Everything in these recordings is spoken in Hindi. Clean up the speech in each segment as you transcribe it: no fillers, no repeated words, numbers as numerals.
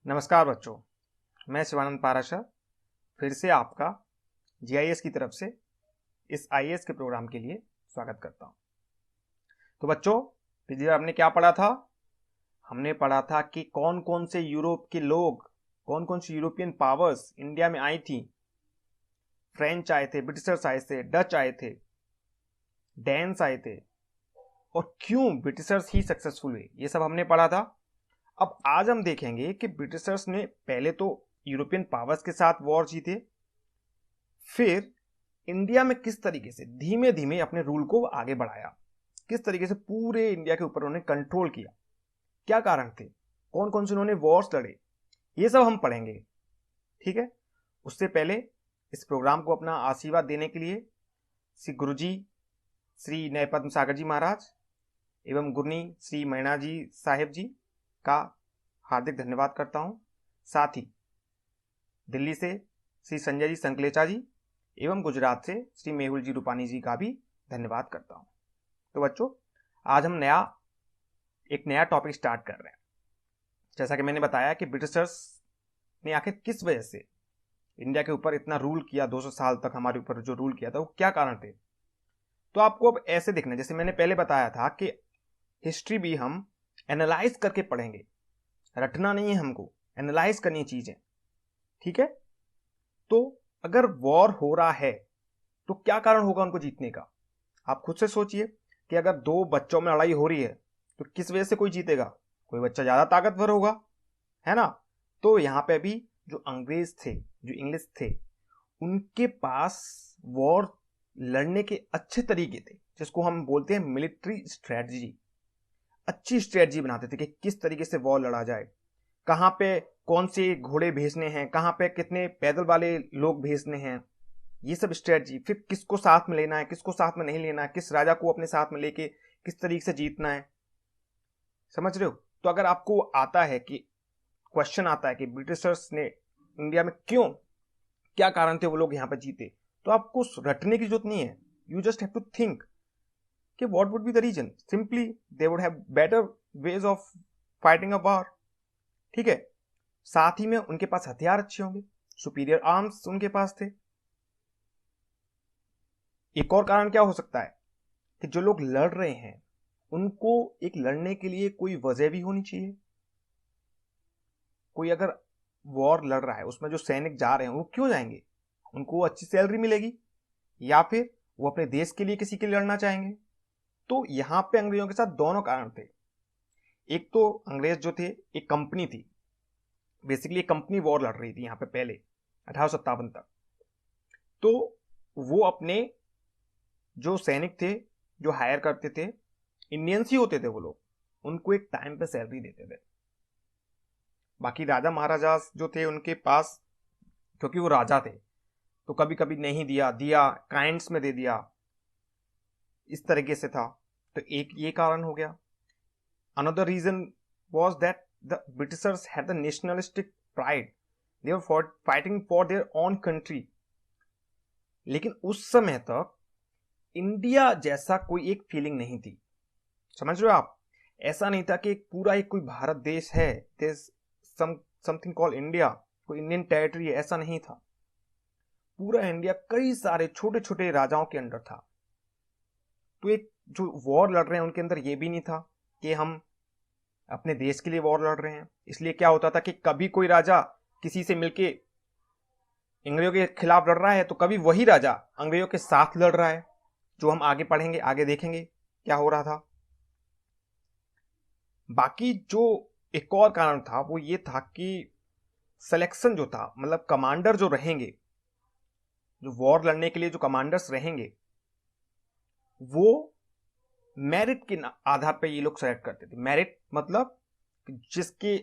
नमस्कार बच्चों, मैं शिवानंद पाराशर फिर से आपका जीआईएस की तरफ से इस आईएएस के प्रोग्राम के लिए स्वागत करता हूं। तो बच्चों, पिछली बार हमने क्या पढ़ा था? हमने पढ़ा था कि कौन कौन से यूरोप के लोग, कौन कौन सी यूरोपियन पावर्स इंडिया में आई थी। फ्रेंच आए थे, ब्रिटिशर्स आए थे, डच आए थे, डेन्स आए थे, और क्यों ब्रिटिशर्स ही सक्सेसफुल हुए, ये सब हमने पढ़ा था। अब आज हम देखेंगे कि ब्रिटिशर्स ने पहले तो यूरोपियन पावर्स के साथ वॉर जीते, फिर इंडिया में किस तरीके से धीमे धीमे अपने रूल को आगे बढ़ाया, किस तरीके से पूरे इंडिया के ऊपर उन्होंने कंट्रोल किया, क्या कारण थे, कौन कौन से उन्होंने वॉर्स लड़े, ये सब हम पढ़ेंगे। ठीक है, उससे पहले इस प्रोग्राम को अपना आशीर्वाद देने के लिए श्री गुरुजी श्री नए पद्म सागर जी महाराज एवं गुरनी श्री मैना जी साहेब जी का हार्दिक धन्यवाद करता हूं। साथ ही दिल्ली से श्री संजय जी संकलेचा जी एवं गुजरात से श्री मेहुल जी रूपानी जी का भी धन्यवाद करता हूं। तो बच्चों, आज हम एक नया टॉपिक स्टार्ट कर रहे हैं। जैसा कि मैंने बताया कि ब्रिटिशर्स ने आखिर किस वजह से इंडिया के ऊपर इतना रूल किया, 200 साल तक हमारे ऊपर जो रूल किया था, वो क्या कारण थे। तो आपको अब ऐसे देखना, जैसे मैंने पहले बताया था कि हिस्ट्री भी हम एनालाइज करके पढ़ेंगे, रटना नहीं है, हमको एनालाइज करनी चीजें। ठीक है, तो अगर वॉर हो रहा है तो क्या कारण होगा उनको जीतने का। आप खुद से सोचिए कि अगर दो बच्चों में लड़ाई हो रही है तो किस वजह से कोई जीतेगा? कोई बच्चा ज्यादा ताकतवर होगा, है ना। तो यहां पे भी जो अंग्रेज थे, जो इंग्लिश थे, उनके पास वॉर लड़ने के अच्छे तरीके थे, जिसको हम बोलते हैं मिलिट्री स्ट्रेटजी। अच्छी स्ट्रेटजी बनाते थे कि किस तरीके से वॉर लड़ा जाए, कहां पे कौन से घोड़े भेजने हैं, कहां पे कितने पैदल वाले लोग भेजने हैं, ये सब स्ट्रेटजी। फिर किसको साथ में लेना है, किसको साथ में नहीं लेना है, किस राजा को अपने साथ में लेके किस तरीके से जीतना है। समझ रहे हो? तो अगर आपको आता है कि क्वेश्चन आता है कि ब्रिटिशर्स ने इंडिया में क्यों, क्या कारण थे वो लोग यहां पर जीते, तो आपको रटने की जरूरत नहीं है। You just have to think कि what would be the reason. Simply they would have better ways of fighting a war. ठीक है, साथ ही में उनके पास हथियार अच्छे होंगे, सुपीरियर आर्म्स उनके पास थे। एक और कारण क्या हो सकता है कि जो लोग लड़ रहे हैं उनको एक लड़ने के लिए कोई वजह भी होनी चाहिए। कोई अगर वॉर लड़ रहा है, उसमें जो सैनिक जा रहे हैं वो क्यों जाएंगे? उनको अच्छी सैलरी मिलेगी, या फिर वो अपने देश के लिए किसी के लिए लड़ना चाहेंगे। तो यहां पे अंग्रेजों के साथ दोनों कारण थे। एक तो अंग्रेज जो थे, एक कंपनी थी, बेसिकली एक कंपनी वॉर लड़ रही थी यहां पे पहले 1857 तक। तो वो अपने जो सैनिक थे, जो हायर करते थे, इंडियंस ही होते थे वो लोग, उनको एक टाइम पे सैलरी देते थे। बाकी राजा महाराजा जो थे उनके पास, क्योंकि वो राजा थे, तो कभी कभी नहीं दिया, दिया काइंड्स में दे दिया, इस तरीके से था। तो एक ये कारण हो गया। Another reason was that the Britishers had the nationalistic pride, they were fighting for their own country. लेकिन उस समय तक इंडिया जैसा कोई एक फीलिंग नहीं थी। समझ रहे हो आप? ऐसा नहीं था कि एक कोई भारत देश है, समथिंग कॉल्ड इंडिया, कोई इंडियन टेरिटरी है, ऐसा नहीं था। पूरा इंडिया कई सारे छोटे छोटे राजाओं के अंडर था। तो एक जो वॉर लड़ रहे हैं उनके अंदर ये भी नहीं था कि हम अपने देश के लिए वॉर लड़ रहे हैं। इसलिए क्या होता था कि कभी कोई राजा किसी से मिलके अंग्रेजों के खिलाफ लड़ रहा है, तो कभी वही राजा अंग्रेजों के साथ लड़ रहा है, जो हम आगे पढ़ेंगे, आगे देखेंगे क्या हो रहा था। बाकी जो एक और कारण था वो ये था कि सिलेक्शन जो था, मतलब कमांडर जो रहेंगे, जो वॉर लड़ने के लिए जो कमांडर्स रहेंगे, वो मेरिट के आधार पर ये लोग सेलेक्ट करते थे। मेरिट मतलब जिसके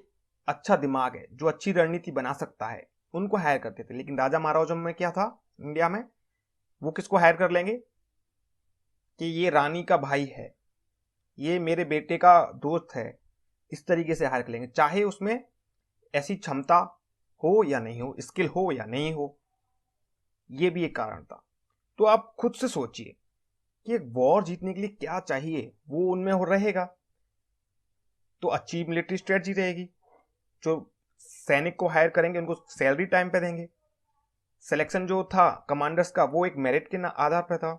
अच्छा दिमाग है, जो अच्छी रणनीति बना सकता है, उनको हायर करते थे। लेकिन राजा महाराजाओं में क्या था इंडिया में, वो किसको हायर कर लेंगे कि ये रानी का भाई है, ये मेरे बेटे का दोस्त है, इस तरीके से हायर कर लेंगे, चाहे उसमें ऐसी क्षमता हो या नहीं हो, स्किल हो या नहीं हो। ये भी एक कारण था। तो आप खुद से सोचिए कि एक वॉर जीतने के लिए क्या चाहिए, वो उनमें हो रहेगा। तो अच्छी मिलिट्री स्ट्रेटजी रहेगी, जो सैनिक को हायर करेंगे, उनको सैलरी टाइम पे देंगे। सिलेक्शन जो था कमांडर्स का वो एक मेरिट के आधार पर था।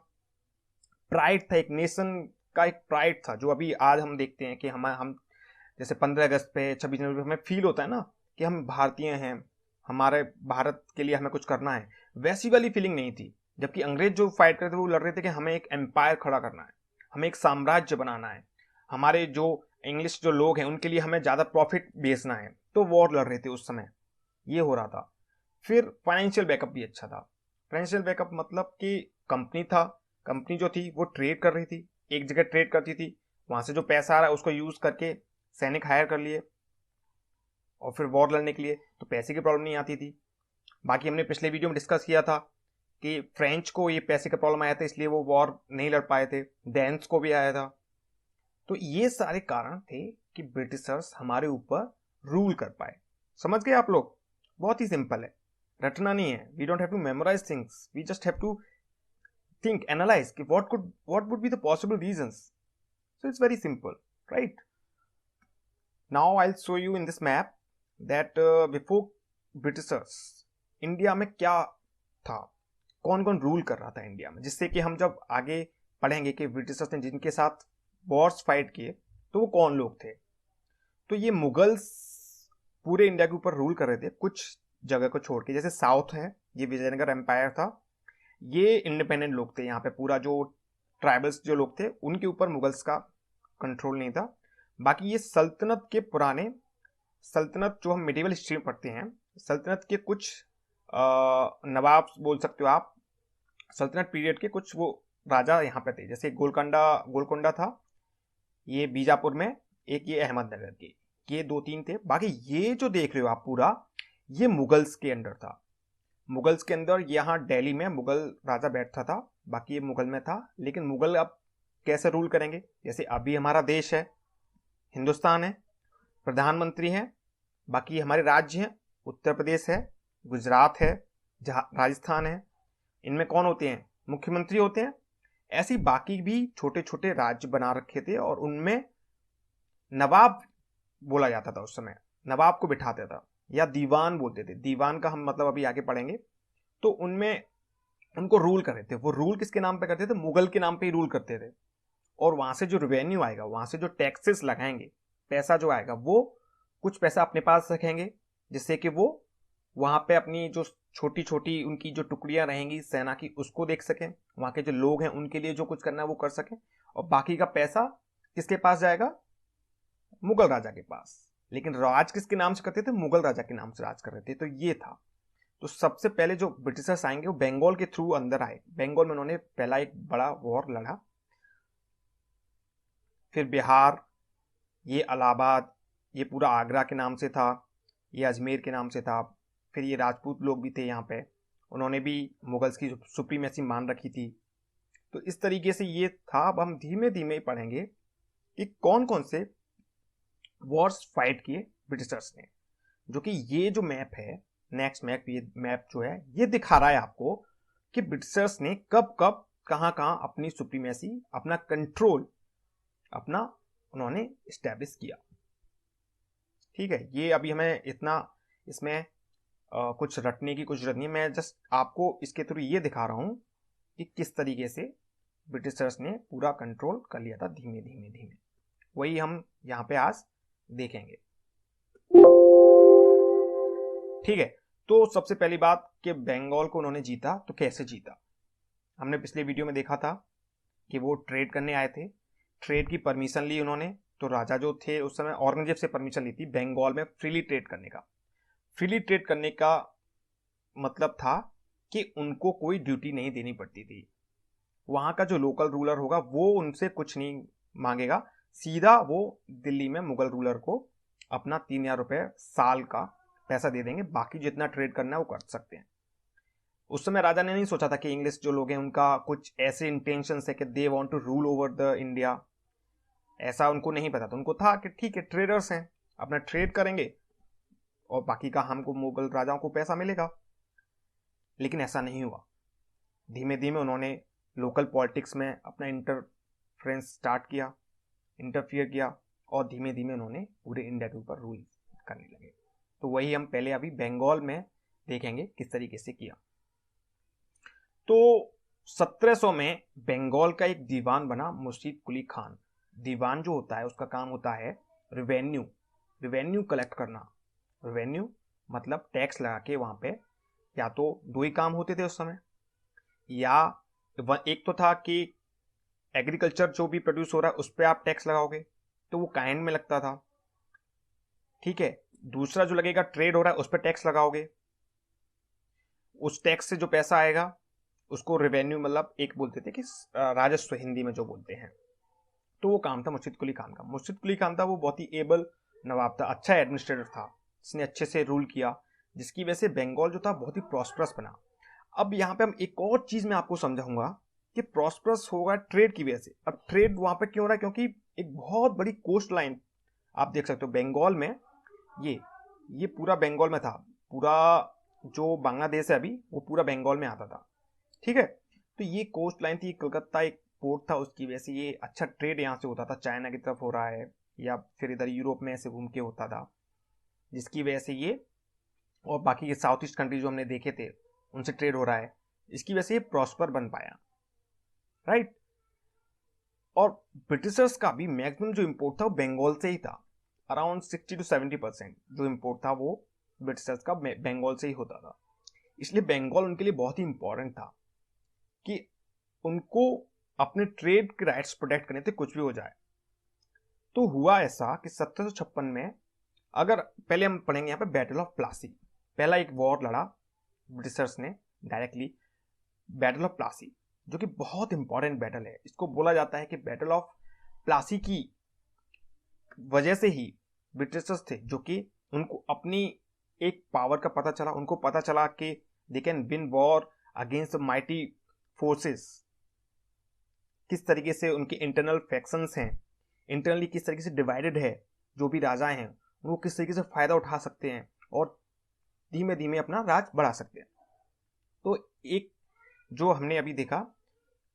प्राइड था, एक नेशन का एक प्राइड था, जो अभी आज हम देखते हैं कि हम जैसे 15 अगस्त पे 26 जनवरी पे हमें फील होता है ना कि हम भारतीय हैं, हमारे भारत के लिए हमें कुछ करना है, वैसी वाली फीलिंग नहीं थी। जबकि अंग्रेज जो फाइट करते थे वो लड़ रहे थे कि हमें एक एम्पायर खड़ा करना है, हमें एक साम्राज्य बनाना है, हमारे जो इंग्लिश जो लोग हैं उनके लिए हमें ज़्यादा प्रॉफिट बेचना है, तो वॉर लड़ रहे थे उस समय, ये हो रहा था। फिर फाइनेंशियल बैकअप भी अच्छा था। फाइनेंशियल बैकअप मतलब कि कंपनी था, कंपनी जो थी वो ट्रेड कर रही थी, एक जगह ट्रेड करती थी, वहां से जो पैसा आ रहा है उसको यूज करके सैनिक हायर कर लिए और फिर वॉर लड़ने के लिए, तो पैसे की प्रॉब्लम नहीं आती थी। बाकी हमने पिछले वीडियो में डिस्कस किया था कि फ्रेंच को ये पैसे का प्रॉब्लम आया था, इसलिए वो वॉर नहीं लड़ पाए थे, डेन्स को भी आया था। तो ये सारे कारण थे कि ब्रिटिशर्स हमारे ऊपर रूल कर पाए। समझ गए आप लोग? बहुत ही सिंपल है, रटना नहीं है। We don't have to memorize things, we just have to think, analyze कि what would be the possible reasons. So it's very simple, right? Now I'll show you in this map that before Britishers India में क्या था, कौन कौन रूल कर रहा था इंडिया में, जिससे कि हम जब आगे पढ़ेंगे कि ब्रिटिशर्स ने जिनके साथ वॉर्स फाइट किए तो वो कौन लोग थे। तो ये मुगल्स पूरे इंडिया के ऊपर रूल कर रहे थे, कुछ जगह को छोड़ के। जैसे साउथ है, ये विजयनगर एम्पायर था, ये इंडिपेंडेंट लोग थे, यहाँ पे पूरा जो ट्राइबल्स जो लोग थे उनके ऊपर मुगल्स का कंट्रोल नहीं था। बाकी ये सल्तनत के पुराने, सल्तनत जो हम मिडिवल हिस्ट्री में पढ़ते हैं, सल्तनत के कुछ नवाब बोल सकते हो आप, सल्तनत पीरियड के कुछ वो राजा यहाँ पे थे। जैसे गोलकोंडा था, ये बीजापुर में, एक ये अहमदनगर के, ये 2-3 थे। बाकी ये जो देख रहे हो आप पूरा, ये मुगल्स के अंडर था। मुगल्स के अंदर यहाँ दिल्ली में मुगल राजा बैठता था, बाकी ये मुगल में था। लेकिन मुगल अब कैसे रूल करेंगे, जैसे अभी हमारा देश है, हिंदुस्तान है, प्रधानमंत्री है, बाकी हमारे राज्य हैं, उत्तर प्रदेश है, गुजरात है, राजस्थान है, इनमें कौन होते हैं, मुख्यमंत्री होते हैं। ऐसी बाकी भी छोटे छोटे राज्य बना रखे थे और उनमें नवाब बोला जाता था उस समय, नवाब को बिठाते था, या दीवान बोलते थे। दीवान का हम मतलब अभी आगे पढ़ेंगे। तो उनमें उनको रूल कर रहे थे, वो रूल किसके नाम पे करते थे, मुगल के नाम पे ही रूल करते थे। और वहां से जो रेवेन्यू आएगा, वहां से जो टैक्सेस लगाएंगे, पैसा जो आएगा, वो कुछ पैसा अपने पास रखेंगे, जिससे कि वो वहां पे अपनी जो छोटी छोटी उनकी जो टुकड़ियां रहेंगी सेना की, उसको देख सकें, वहां के जो लोग हैं उनके लिए जो कुछ करना है वो कर सकें। और बाकी का पैसा किसके पास जाएगा, मुगल राजा के पास। लेकिन राज किसके नाम से करते थे, मुगल राजा के नाम से राज कर रहे थे। तो ये था। तो सबसे पहले जो ब्रिटिशर्स आएंगे वो बंगाल के थ्रू अंदर आए। बंगाल में उन्होंने पहला एक बड़ा वॉर लड़ा, फिर बिहार, ये इलाहाबाद, ये पूरा आगरा के नाम से था, ये अजमेर के नाम से था। फिर ये राजपूत लोग भी थे यहाँ पे, उन्होंने भी मुगल्स की सुप्रीमेसी मान रखी थी। तो इस तरीके से ये था। अब हम धीमे धीमे पढ़ेंगे कि कौन कौन से वॉर्स फाइट किए ब्रिटिशर्स ने। जो कि ये जो मैप है, नेक्स्ट मैप, ये मैप जो है ये दिखा रहा है आपको कि ब्रिटिशर्स ने कब कब कहां कहां अपनी सुप्रीमेसी, अपना कंट्रोल, अपना उन्होंने स्टैब्लिश किया। ठीक है, ये अभी हमें इतना इसमें कुछ रटने की कुछ जरूरत नहीं, मैं जस्ट आपको इसके थ्रू ये दिखा रहा हूं कि किस तरीके से ब्रिटिशर्स ने पूरा कंट्रोल कर लिया था धीमे धीमे धीमे। वही हम यहाँ पे आज देखेंगे। ठीक है, तो सबसे पहली बात कि बंगाल को उन्होंने जीता, तो कैसे जीता। हमने पिछले वीडियो में देखा था कि वो ट्रेड करने आए थे, ट्रेड की परमिशन ली उन्होंने। तो राजा जो थे उस समय औरंगजेब से परमिशन ली थी बंगाल में फ्रीली ट्रेड करने का। फ्रीली ट्रेड करने का मतलब था कि उनको कोई ड्यूटी नहीं देनी पड़ती थी। वहां का जो लोकल रूलर होगा वो उनसे कुछ नहीं मांगेगा, सीधा वो दिल्ली में मुगल रूलर को अपना 3,000 रुपए साल का पैसा दे देंगे, बाकी जितना ट्रेड करना है वो कर सकते हैं। उस समय राजा ने नहीं सोचा था कि इंग्लिश जो लोग हैं उनका कुछ ऐसे इंटेंशन है कि they want to rule over the India, ऐसा उनको नहीं पता था। उनको था कि ठीक है, ट्रेडर्स हैं, अपना ट्रेड करेंगे और बाकी का हमको मुगल राजाओं को पैसा मिलेगा। लेकिन ऐसा नहीं हुआ। धीमे धीमे उन्होंने लोकल पॉलिटिक्स में अपना इंटरफ्रेंस स्टार्ट किया, इंटरफियर किया, और धीमे धीमे उन्होंने पूरे इंडिया के ऊपर रूल करने लगे। तो वही हम पहले अभी बंगाल में देखेंगे किस तरीके से किया। तो 1700 में बंगाल का एक दीवान बना मुर्शीद कुली खान। दीवान जो होता है उसका काम होता है रिवेन्यू कलेक्ट करना। रिवेन्यू मतलब टैक्स लगा के वहां पे, या तो दो ही काम होते थे उस समय, या एक तो था कि एग्रीकल्चर जो भी प्रोड्यूस हो रहा है उस पर आप टैक्स लगाओगे तो वो काइंड में लगता था, ठीक है। दूसरा जो लगेगा ट्रेड हो रहा है उस पर टैक्स लगाओगे, उस टैक्स से जो पैसा आएगा उसको रेवेन्यू मतलब एक बोलते थे कि राजस्व हिंदी में जो बोलते हैं। तो वो काम था मुर्शीद कुली खान का। मुर्शीद कुली खान था वो बहुत ही एबल नवाब था, अच्छा एडमिनिस्ट्रेटर था, जिसने अच्छे से रूल किया, जिसकी वजह से बंगाल जो था बहुत ही प्रॉस्परस बना। अब यहाँ पे हम एक और चीज मैं आपको समझाऊंगा कि प्रॉस्परस होगा ट्रेड की वजह से। अब ट्रेड वहां पे क्यों हो रहा है, क्योंकि एक बहुत बड़ी कोस्ट लाइन आप देख सकते हो बंगाल में, ये पूरा बंगाल में था, पूरा जो बांग्लादेश है अभी वो पूरा बंगाल में आता था, ठीक है। तो ये कोस्ट लाइन थी, कलकत्ता एक पोर्ट था, उसकी वजह से ये अच्छा ट्रेड यहाँ से होता था, चाइना की तरफ हो रहा है या फिर इधर यूरोप में ऐसे घूम के होता था, जिसकी वजह से ये और बाकी के साउथ ईस्ट कंट्री जो हमने देखे थे उनसे ट्रेड हो रहा है, इसकी वजह से ये प्रॉस्पर बन पाया, राइट। और ब्रिटिशर्स का भी मैक्सिमम जो इंपोर्ट था वो बंगाल से ही था, अराउंड 60 to 70% जो इंपोर्ट था वो ब्रिटिशर्स का बंगाल से ही होता था। इसलिए बंगाल उनके लिए बहुत ही इंपॉर्टेंट था कि उनको अपने ट्रेड के राइट्स प्रोटेक्ट करने थे कुछ भी हो जाए। तो हुआ ऐसा कि 1756 में, अगर पहले हम पढ़ेंगे यहाँ पे बैटल ऑफ प्लासी, पहला एक वॉर लड़ा ब्रिटिशर्स ने डायरेक्टली, बैटल ऑफ प्लासी, जो कि बहुत इंपॉर्टेंट बैटल है। इसको बोला जाता है कि बैटल ऑफ प्लासी की वजह से ही ब्रिटिशर्स थे जो कि उनको अपनी एक पावर का पता चला, उनको पता चला कि they can win war against mighty forces, किस तरीके से उनके इंटरनल फैक्शंस हैं, इंटरनली किस तरीके से डिवाइडेड है, जो भी राजाएं हैं वो किस तरीके से फायदा उठा सकते हैं और धीमे धीमे अपना राज बढ़ा सकते हैं। तो एक जो हमने अभी देखा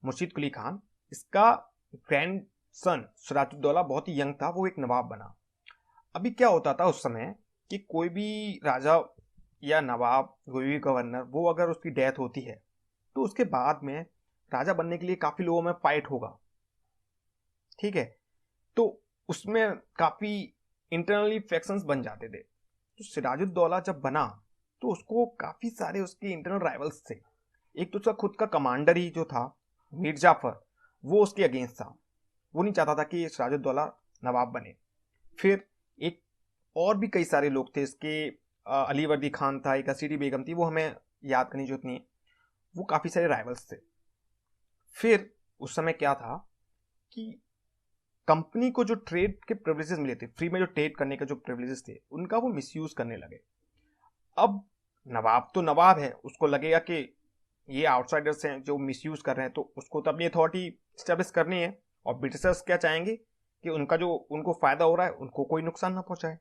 मुर्शीद कुली खान, इसका ग्रैंड सन सिराजुद्दौला बहुत ही यंग था, वो एक नवाब बना। अभी क्या होता था उस समय कि कोई भी राजा या नवाब, कोई भी गवर्नर, वो अगर उसकी डेथ होती है तो उसके बाद में राजा बनने के लिए काफी लोगों में फाइट होगा, ठीक है। तो उसमें काफी इंटरनली फैक्शंस बन जाते थे। तो सिराजुद्दौला जब बना तो उसको काफी सारे उसके इंटरनल राइवल्स थे। एक तो उसका खुद का कमांडर ही जो था मीर जाफर, वो उसके अगेंस्ट था, वो नहीं चाहता था कि सिराजुद्दौला नवाब बने। फिर एक और भी कई सारे लोग थे इसके, अलीवर्दी खान था, एक असीरी बेगम थी, वो हमें याद करनी जरूरत नहीं है, वो काफी सारे राइवल्स थे। फिर उस समय क्या था कि कंपनी को जो ट्रेड के प्रिविलेजेस मिले थे, फ्री में जो ट्रेड करने के जो प्रिविलेजेस थे, उनका वो मिसयूज करने लगे। अब नवाब तो नवाब है, उसको लगेगा कि ये आउटसाइडर्स हैं जो मिसयूज कर रहे हैं, तो उसको तो अपनी अथॉरिटी स्टेब्लिश करनी है। और ब्रिटिशर्स क्या चाहेंगे कि उनका जो उनको फायदा हो रहा है उनको कोई नुकसान ना पहुंचाए।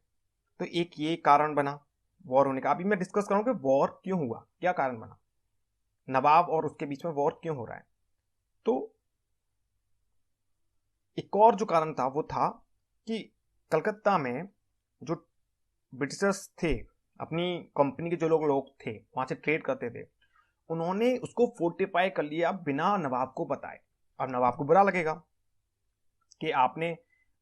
तो एक ये कारण बना वॉर होने का। अभी मैं डिस्कस करूंगा वॉर क्यों हुआ, क्या कारण बना, नवाब और उसके बीच में वॉर क्यों हो रहा है। तो एक और जो कारण था वो था कि कलकत्ता में जो ब्रिटिशर्स थे, अपनी कंपनी के जो लोग थे वहां से ट्रेड करते थे, उन्होंने उसको फोर्टिफाई कर लिया बिना नवाब को बताए। अब नवाब को बुरा लगेगा कि आपने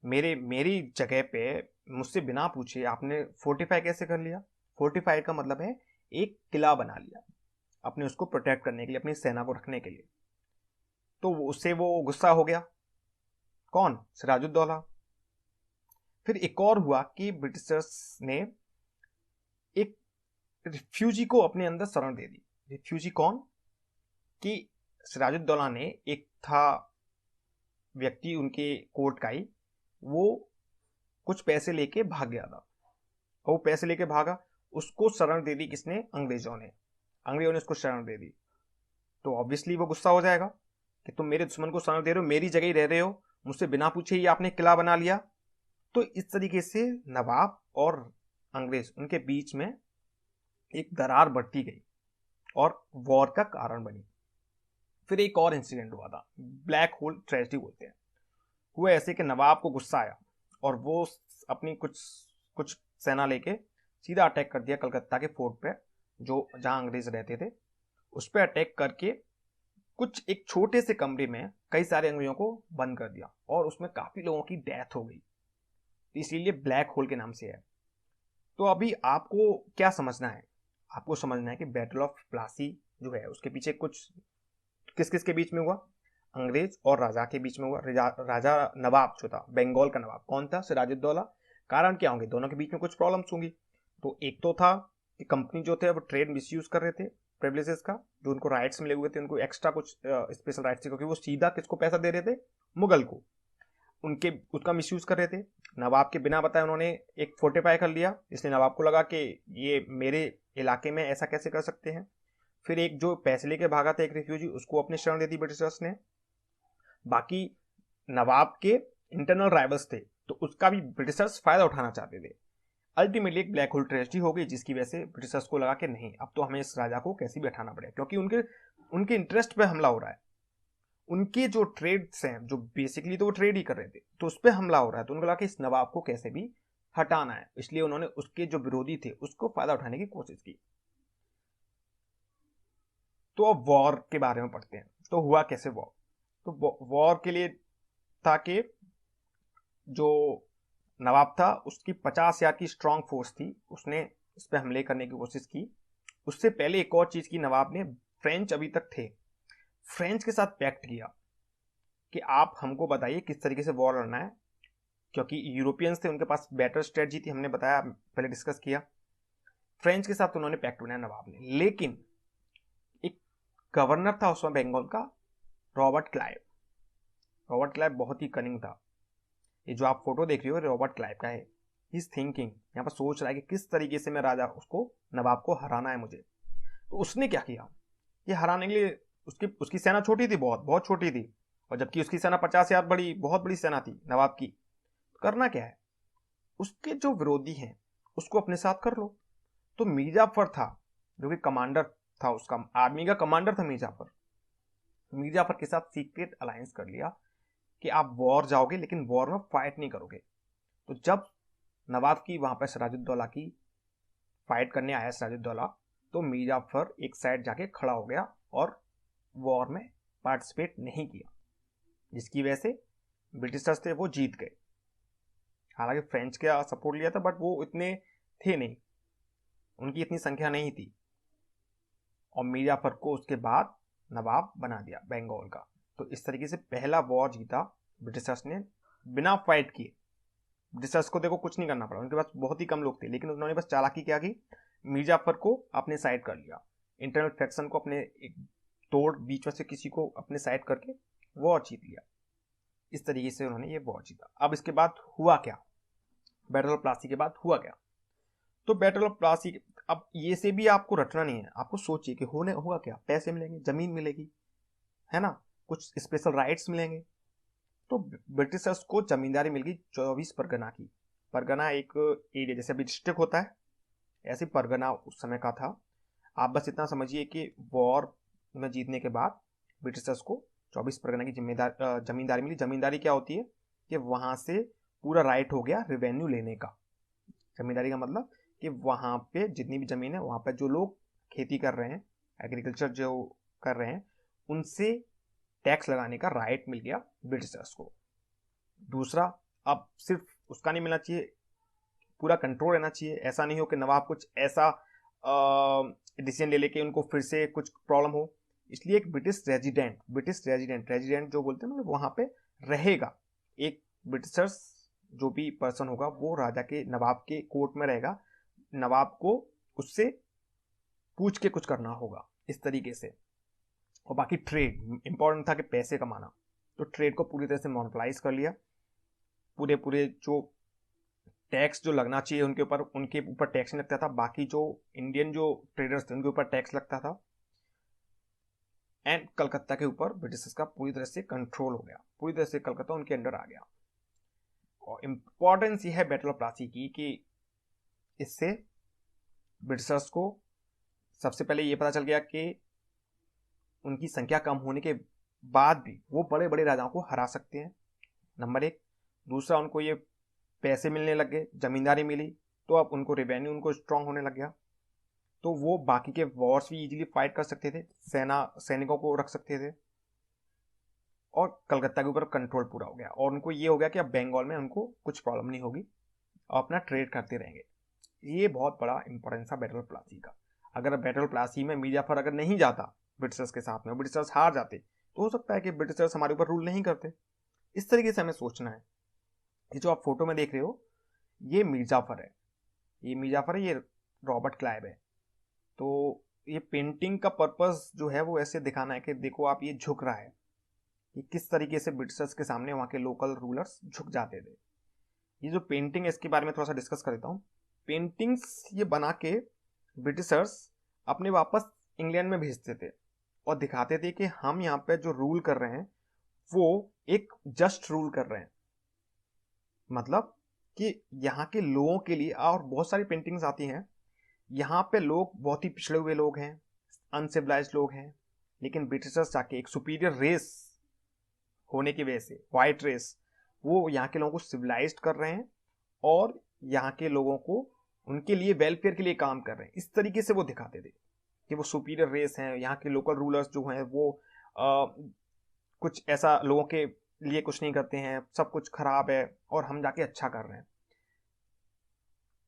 मेरी जगह पे मुझसे बिना पूछे आपने फोर्टिफाई कैसे कर लिया। फोर्टिफाई का मतलब है एक किला बना लिया अपने उसको प्रोटेक्ट करने के लिए, अपनी सेना को रखने के लिए। तो उससे वो गुस्सा हो गया, कौन, सिराजुद्दौला। फिर एक और हुआ कि ब्रिटिशर्स ने एक रिफ्यूजी को अपने अंदर शरण दे दी। रिफ्यूजी कौन, कि सिराजुद्दौला ने, एक था व्यक्ति उनके कोर्ट का ही, वो कुछ पैसे लेके भाग गया था, और वो पैसे लेके भागा, उसको शरण दे दी किसने, अंग्रेजों ने उसको शरण दे दी। तो ऑब्वियसली वो गुस्सा हो जाएगा कि तुम मेरे दुश्मन को शरण दे रहे हो, मेरी जगह ही रह रहे हो, मुझसे बिना पूछे ही आपने किला बना लिया। तो इस तरीके से नवाब और अंग्रेज उनके बीच में एक दरार बढ़ती गई और वॉर का कारण बनी। फिर एक और इंसिडेंट हुआ था, ब्लैक होल ट्रेजेडी बोलते हैं। हुआ ऐसे कि नवाब को गुस्सा आया और वो अपनी कुछ सेना लेके सीधा अटैक कर दिया कलकत्ता के फोर्ट पे, जो जहां अंग्रेज रहते थे उस पर अटैक करके कुछ एक छोटे से कमरे में कई सारे अंग्रेजों को बंद कर दिया और उसमें काफी लोगों की डेथ हो गई, इसीलिए ब्लैक होल के नाम से है। तो अभी आपको क्या समझना है, आपको समझना है कि बैटल ऑफ प्लासी जो है उसके पीछे कुछ किस किस के बीच में हुआ, अंग्रेज और राजा के बीच में हुआ। राजा नवाब जो था, बंगाल का नवाब कौन था, सिराजुद्दौला। कारण क्या होंगे, दोनों के बीच में कुछ प्रॉब्लम्स होंगी। तो एक तो था कि कंपनी जो थे वो ट्रेड मिसयूज कर रहे थे प्रिविलेजेस का, जो उनको राइट्स मिले हुए थे, उनको एक्स्ट्रा कुछ स्पेशल राइट्स थे, क्योंकि वो सीधा किसको पैसा दे रहे थे, मुगल को, उनके उसका मिसयूज कर रहे थे। नवाब के बिना बताए उन्होंने एक फोर्टिफाई कर लिया, इसलिए नवाब को लगा कि ये मेरे इलाके में ऐसा कैसे कर सकते हैं। फिर एक जो पैसे लेके भागा था एक रिफ्यूजी, उसको अपनी शरण दे दी ब्रिटिशर्स ने। बाकी नवाब के इंटरनल राइवल्स थे, तो उसका भी ब्रिटिशर्स फायदा उठाना चाहते थे। अल्टीमेटली एक ब्लैक होल ट्रेजेडी हो गई, जिसकी वजह से ब्रिटिशर्स को लगा कि नहीं, अब तो हमें इस राजा को कैसे भी हटाना पड़ेगा, क्योंकि उनके इंटरेस्ट पे हमला हो रहा है। उनके जो ट्रेड्स हैं, जो बेसिकली तो वो ट्रेड ही कर रहे थे, तो उस पर हमला हो रहा है, तो उनको लगा कि इस नवाब को कैसे भी हटाना है, इसलिए उन्होंने उसके जो विरोधी थे उसको फायदा उठाने की कोशिश की। तो अब वॉर के बारे में पढ़ते हैं। तो हुआ कैसे वॉर, तो वॉर के लिए था कि जो नवाब था उसकी 50,000 की स्ट्रांग फोर्स थी, उसने इस पर हमले करने की कोशिश की। उससे पहले एक और चीज की, नवाब ने फ्रेंच अभी तक थे, फ्रेंच के साथ पैक्ट किया कि आप हमको बताइए किस तरीके से वॉर लड़ना है, क्योंकि यूरोपियंस थे, उनके पास बेटर स्ट्रेटजी थी, हमने बताया पहले डिस्कस किया। फ्रेंच के साथ उन्होंने पैक्ट बनाया नवाब ने, लेकिन एक गवर्नर था उसमें बंगाल का, रॉबर्ट क्लाइव। रॉबर्ट क्लाइव बहुत ही कनिंग था। ये जो आप फोटो देख रहे हो रॉबर्ट क्लाइव का है। ही इज थिंकिंग, यहाँ पर सोच रहा है कि किस तरीके से मैं राजा उसको नवाब को हराना है मुझे। तो उसने क्या किया, ये हराने के लिए उसकी सेना छोटी थी, बहुत बहुत छोटी थी, और जबकि उसकी सेना 50,000 बड़ी बहुत बड़ी सेना थी नवाब की। करना क्या है, उसके जो विरोधी हैं उसको अपने साथ कर लो। तो मीरजाफर था जो कि कमांडर था, उसका आर्मी का कमांडर था मीरजाफर। मीरजाफर के साथ सीक्रेट अलायंस कर लिया कि आप वॉर जाओगे लेकिन वॉर में फाइट नहीं करोगे। तो जब नवाब की वहां पर सिराजुद्दौला की फाइट करने आया सिराजुद्दौला, तो मीरजाफर एक साइड जाके खड़ा हो गया और वॉर में पार्टिसिपेट नहीं किया, जिसकी वजह से ब्रिटिशर्स थे वो जीत गए। हालांकि फ्रेंच का सपोर्ट लिया था, बट वो इतने थे नहीं, उनकी इतनी संख्या नहीं थी, और मीरजाफर को उसके बाद नवाब बना दिया बंगाल का। तो इस तरीके से पहला वॉर जीता ब्रिटिशर्स ने बिना फाइट किए। ब्रिटिशर्स को देखो कुछ नहीं करना पड़ा, उनके पास बहुत ही कम लोग थे, लेकिन उन्होंने बस चालाकी क्या की, मीरजाफर को अपने साइड कर लिया, इंटरनल फैक्शन को अपने एक तोड़ बीच में से किसी को अपने साइड करके वॉर जीत लिया। इस तरीके से उन्होंने ये वॉर जीता। अब इसके बाद हुआ क्या, बैटल ऑफ प्लासी के बाद हुआ क्या। तो बैटल ऑफ प्लासी, अब ये से भी आपको रटना नहीं है, आपको सोचिए कि होने होगा क्या, पैसे मिलेंगे, जमीन मिलेगी, है ना, कुछ स्पेशल राइट्स मिलेंगे। तो ब्रिटिशर्स को जमींदारी मिल गई 24 परगना की। परगना एक एरिया जैसे अभी डिस्ट्रिक्ट होता है, ऐसे परगना उस समय का था। आप बस इतना समझिए कि वॉर में जीतने के बाद ब्रिटिशर्स को 24 परगना की जमींदारी मिली। जमींदारी क्या होती है कि वहां से पूरा राइट हो गया रेवेन्यू लेने का। जमींदारी का मतलब कि वहां पे जितनी भी जमीन है, वहां पे जो लोग खेती कर रहे हैं, एग्रीकल्चर जो कर रहे हैं, उनसे टैक्स लगाने का राइट मिल गया ब्रिटिशर्स को। दूसरा, अब सिर्फ उसका नहीं मिलना चाहिए, पूरा कंट्रोल रहना चाहिए। ऐसा नहीं हो कि नवाब कुछ ऐसा डिसीजन ले लेके उनको फिर से कुछ प्रॉब्लम हो, इसलिए एक ब्रिटिश रेजिडेंट जो बोलते हैं, मतलब वहां पे रहेगा एक ब्रिटिशर्स, जो भी पर्सन होगा वो राजा के नवाब के कोर्ट में रहेगा, नवाब को उससे पूछ के कुछ करना होगा, इस तरीके से। और बाकी ट्रेड इंपॉर्टेंट था कि पैसे कमाना, तो ट्रेड को पूरी तरह से मोनोपलाइज कर लिया। पूरे जो टैक्स जो लगना चाहिए उनके ऊपर टैक्स नहीं लगता था। बाकी जो इंडियन जो ट्रेडर्स थे उनके ऊपर टैक्स लगता था। एंड कलकत्ता के ऊपर ब्रिटिशर्स का पूरी तरह से कंट्रोल हो गया, पूरी तरह से कलकत्ता उनके अंडर आ गया। और इंपॉर्टेंस यह है बैटल ऑफ प्लासी की कि इससे ब्रिटिशर्स को सबसे पहले यह पता चल गया कि उनकी संख्या कम होने के बाद भी वो बड़े बड़े राजाओं को हरा सकते हैं, नंबर एक। दूसरा, उनको ये पैसे मिलने लग गए, जमींदारी मिली, तो अब उनको रेवेन्यू उनको स्ट्रांग होने लग गया, तो वो बाकी के वॉर्स भी इजीली फाइट कर सकते थे, सैनिकों को रख सकते थे, और कलकत्ता के ऊपर कंट्रोल पूरा हो गया। और उनको ये हो गया कि अब बंगाल में उनको कुछ प्रॉब्लम नहीं होगी और अपना ट्रेड करते रहेंगे। ये बहुत बड़ा इंपॉर्टेंस था बैटल ऑफ प्लासी का। अगर बैटल ऑफ प्लासी में मीर जाफर अगर नहीं जाता ब्रिटिशर्स के साथ में, ब्रिटिशर्स हार जाते, तो हो सकता है कि ब्रिटिशर्स हमारे ऊपर रूल नहीं करते। इस तरीके से हमें सोचना है। ये जो आप फोटो में देख रहे हो, ये मीर जाफर है, ये मीर जाफर है, ये रॉबर्ट क्लाइव है। तो ये पेंटिंग का पर्पस जो है वो ऐसे दिखाना है कि देखो आप, ये झुक रहा है, ये किस तरीके से ब्रिटिशर्स के सामने वहाँ के लोकल रूलर्स झुक जाते थे। ये जो पेंटिंग है इसके बारे में थोड़ा सा डिस्कस कर देता हूँ। पेंटिंग्स ये बना के ब्रिटिशर्स अपने वापस इंग्लैंड में भेजते थे और दिखाते थे कि हम यहाँ पे जो रूल कर रहे हैं वो एक जस्ट रूल कर रहे हैं, मतलब कि यहाँ के लोगों के लिए। और बहुत सारी पेंटिंग्स आती हैं, यहाँ पे लोग बहुत ही पिछड़े हुए लोग हैं, अनसिविलाइज्ड लोग हैं, लेकिन ब्रिटिशर्स जाके एक सुपीरियर रेस होने की वजह से, वाइट रेस, वो यहाँ के लोगों को सिविलाइज्ड कर रहे हैं और यहाँ के लोगों को उनके लिए वेलफेयर के लिए काम कर रहे हैं। इस तरीके से वो दिखाते थे कि वो सुपीरियर रेस हैं, यहाँ के लोकल रूलर्स जो हैं वो कुछ ऐसा लोगों के लिए कुछ नहीं करते हैं, सब कुछ खराब है और हम जाके अच्छा कर रहे हैं,